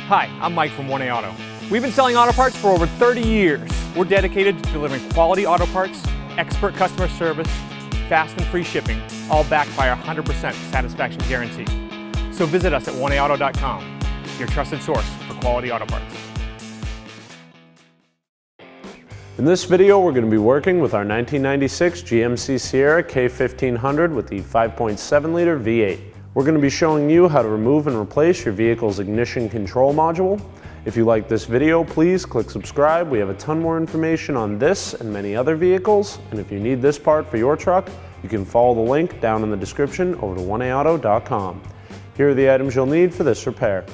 Hi, I'm Mike from 1A Auto. We've been selling auto parts for over 30 years. We're dedicated to delivering quality auto parts, expert customer service, fast and free shipping, all backed by our 100% satisfaction guarantee. So visit us at 1aauto.com, your trusted source for quality auto parts. In this video, we're going to be working with our 1996 GMC Sierra K1500 with the 5.7-liter V8. We're going to be showing you how to remove and replace your vehicle's ignition control module. If you like this video, please click subscribe. We have a ton more information on this and many other vehicles. And if you need this part for your truck, you can follow the link down in the description over to 1aauto.com. Here are the items you'll need for this repair.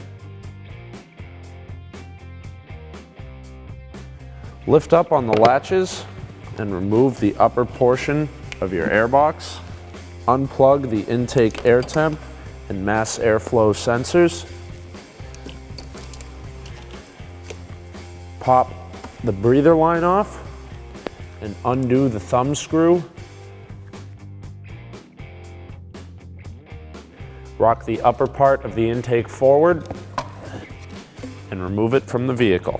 Lift up on the latches and remove the upper portion of your airbox. Unplug the intake air temp and mass airflow sensors. Pop the breather line off and undo the thumb screw. Rock the upper part of the intake forward and remove it from the vehicle.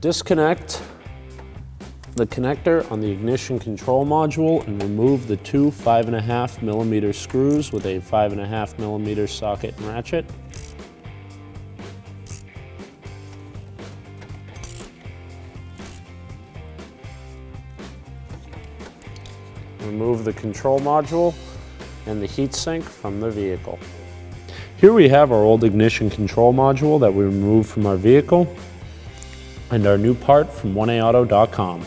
Disconnect the connector on the ignition control module and remove the two 5.5mm screws with a 5.5mm socket and ratchet. Remove the control module and the heatsink from the vehicle. Here we have our old ignition control module that we removed from our vehicle and our new part from 1aauto.com.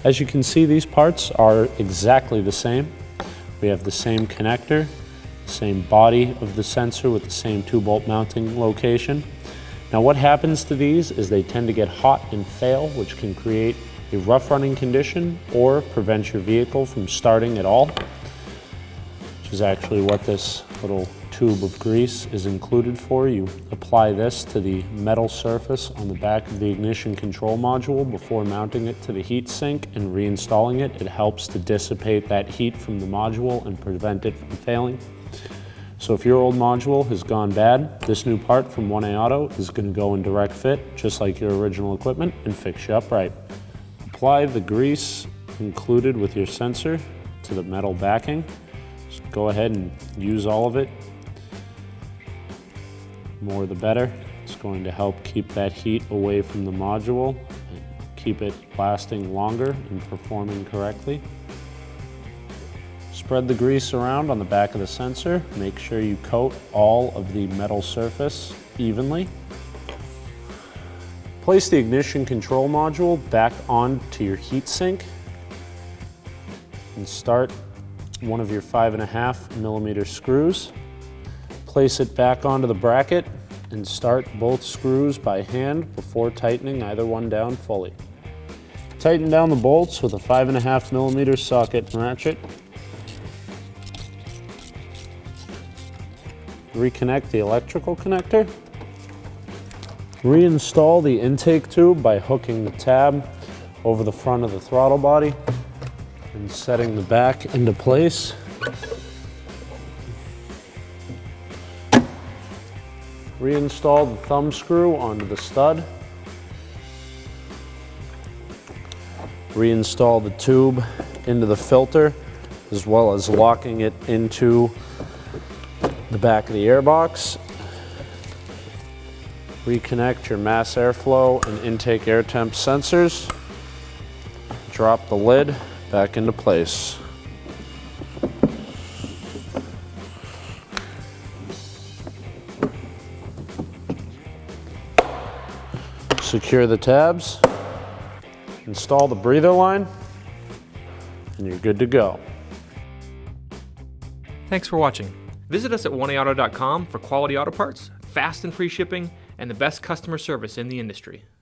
As you can see, these parts are exactly the same. We have the same connector, same body of the sensor with the same 2-bolt mounting location. Now what happens to these is they tend to get hot and fail, which can create a rough running condition or prevent your vehicle from starting at all, which is actually what this little tube of grease is included for. You apply this to the metal surface on the back of the ignition control module before mounting it to the heat sink and reinstalling it. It helps to dissipate that heat from the module and prevent it from failing. So if your old module has gone bad, this new part from 1A Auto is going to go in direct fit, just like your original equipment, and fix you up right. Apply the grease included with your sensor to the metal backing. Just go ahead and use all of it. More the better. It's going to help keep that heat away from the module and keep it lasting longer and performing correctly. Spread the grease around on the back of the sensor. Make sure you coat all of the metal surface evenly. Place the ignition control module back onto your heatsink and start one of your 5.5mm screws. Place it back onto the bracket and start both screws by hand before tightening either one down fully. Tighten down the bolts with a 5.5mm socket and ratchet. Reconnect the electrical connector. Reinstall the intake tube by hooking the tab over the front of the throttle body and setting the back into place. Reinstall the thumb screw onto the stud. Reinstall the tube into the filter, as well as locking it into the back of the airbox. Reconnect your mass airflow and intake air temp sensors. Drop the lid back into place. Secure the tabs, install the breather line, and you're good to go. Thanks for watching. Visit us at 1aauto.com for quality auto parts, fast and free shipping, and the best customer service in the industry.